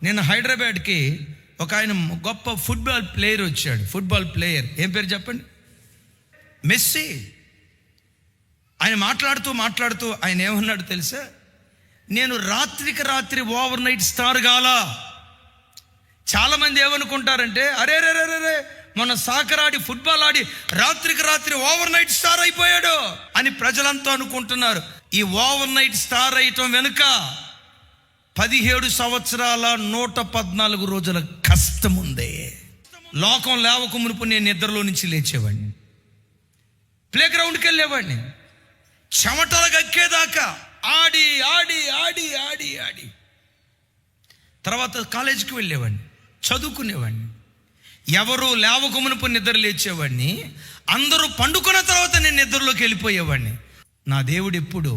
నేను హైదరాబాద్కి ఒక ఆయన గొప్ప ఫుట్బాల్ ప్లేయర్ వచ్చాడు. ఫుట్బాల్ ప్లేయర్ ఏం పేరు చెప్పండి? మెస్సీ. ఆయన మాట్లాడుతూ ఆయన ఏమన్నాడు తెలుసా? నేను రాత్రికి రాత్రి ఓవర్ నైట్ స్టార్ కాలా. చాలామంది ఏమనుకుంటారంటే, అరే రే రే రే మొన్న సాకర్ ఆడి ఫుట్బాల్ ఆడి రాత్రికి రాత్రి ఓవర్ నైట్ స్టార్ అయిపోయాడు అని ప్రజలంతా అనుకుంటున్నారు. ఈ ఓవర్ నైట్ స్టార్ అయ్యటం వెనుక 17 సంవత్సరాల 114 రోజుల కష్టం ఉంది. లోకం లేవక మునుపు నేను నిద్రలో నుంచి లేచేవాడిని, ప్లే గ్రౌండ్కి వెళ్ళేవాడిని, చెమటలు గక్కేదాకా ఆడి ఆడి ఆడి ఆడి ఆడి తర్వాత కాలేజీకి వెళ్ళేవాడిని, చదువుకునేవాడిని. ఎవరు లేవక మునుపు నిద్ర లేచేవాడిని, అందరూ పండుకున్న తర్వాత నేను నిద్రలోకి వెళ్ళిపోయేవాడిని. నా దేవుడు ఎప్పుడు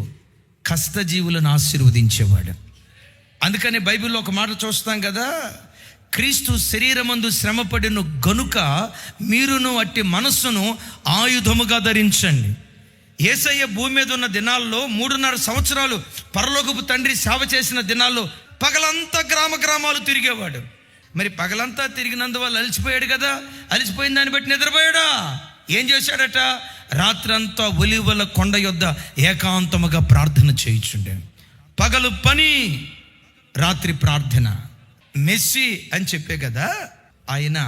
కష్టజీవులను ఆశీర్వదించేవాడు. అందుకని బైబిల్లో ఒక మాట చూస్తాం కదా, క్రీస్తు శరీరమందు శ్రమపడిన గనుక మీరును అట్టి మనస్సును ఆయుధముగా ధరించండి. యేసయ్య భూమి మీద ఉన్న దినాల్లో 3.5 సంవత్సరాలు పరలోకపు తండ్రి సేవ చేసిన దినాల్లో పగలంతా గ్రామాలు తిరిగేవాడు. మరి పగలంతా తిరిగినందువల్ల అలసిపోయాడు కదా, అలసిపోయిన దాన్ని బట్టి నిద్రపోయాడా? ఏం చేశాడట? రాత్రంతా ఒలీవల కొండ యొద్ద ఏకాంతముగా ప్రార్థన చేయుచుండే. పగలు పని, రాత్రి ప్రార్థన. మెస్సీ అని చెప్పే కదా, ఆయన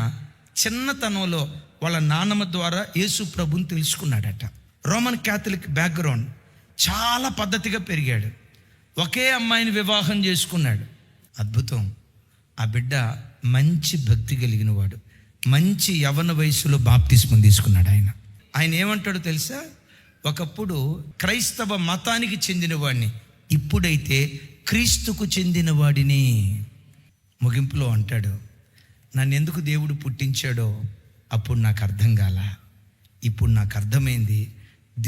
చిన్నతనంలో వాళ్ళ నాన్నమ్మ ద్వారా యేసు ప్రభుని తెలుసుకున్నాడట. రోమన్ క్యాథలిక్ బ్యాక్గ్రౌండ్, చాలా పద్ధతిగా పెరిగాడు. ఒకే అమ్మాయిని వివాహం చేసుకున్నాడు. అద్భుతం. ఆ బిడ్డ మంచి భక్తి కలిగిన వాడు. మంచి యవ్వన వయసులో బాప్తిస్మం తీసుకున్నాడు. ఆయన ఏమంటాడో తెలుసా? ఒకప్పుడు క్రైస్తవ మతానికి చెందిన వాడిని, ఇప్పుడైతే క్రీస్తుకు చెందిన వాడిని. ముగింపులో అంటాడు, నన్ను ఎందుకు దేవుడు పుట్టించాడో అప్పుడు నాకు అర్థం కాల, ఇప్పుడు నాకు అర్థమైంది.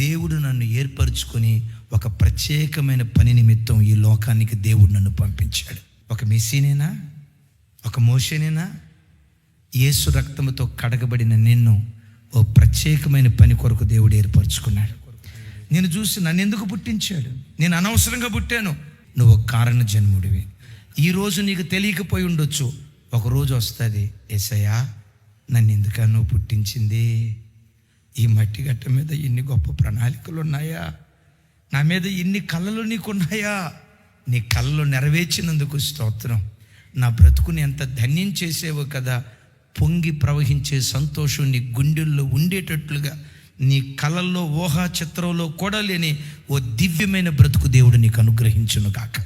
దేవుడు నన్ను ఏర్పరచుకొని ఒక ప్రత్యేకమైన పని నిమిత్తం ఈ లోకానికి దేవుడు నన్ను పంపించాడు. ఒక మెస్సీనేనా, ఒక మోషేనేనా? యేసు రక్తముతో కడగబడిన నిన్ను ఓ ప్రత్యేకమైన పని కొరకు దేవుడు ఏర్పరచుకున్నాడు. నేను చూసి నన్ను ఎందుకు పుట్టించాడు? నేను అనవసరంగా పుట్టాను. నువ్వు ఒక కారణ జన్ముడివి. ఈరోజు నీకు తెలియకపోయి ఉండొచ్చు, ఒకరోజు వస్తుంది, యేసయ్యా నన్ను ఎందుకు నువ్వు పుట్టించింది? ఈ మట్టి గట్ట మీద ఇన్ని గొప్ప ప్రణాళికలు ఉన్నాయా? నా మీద ఇన్ని కళలు నీకున్నాయా? నీ కళలు నెరవేర్చినందుకు స్తోత్రం. నా బ్రతుకుని ఎంత ధన్యం చేసేవో కదా. పొంగి ప్రవహించే సంతోషం నీ గుండెల్లో ఉండేటట్లుగా, నీ కళల్లో ఊహా చిత్రంలో కూడా లేని ఓ దివ్యమైన బ్రతుకు దేవుడు నీకు అనుగ్రహించును గాక.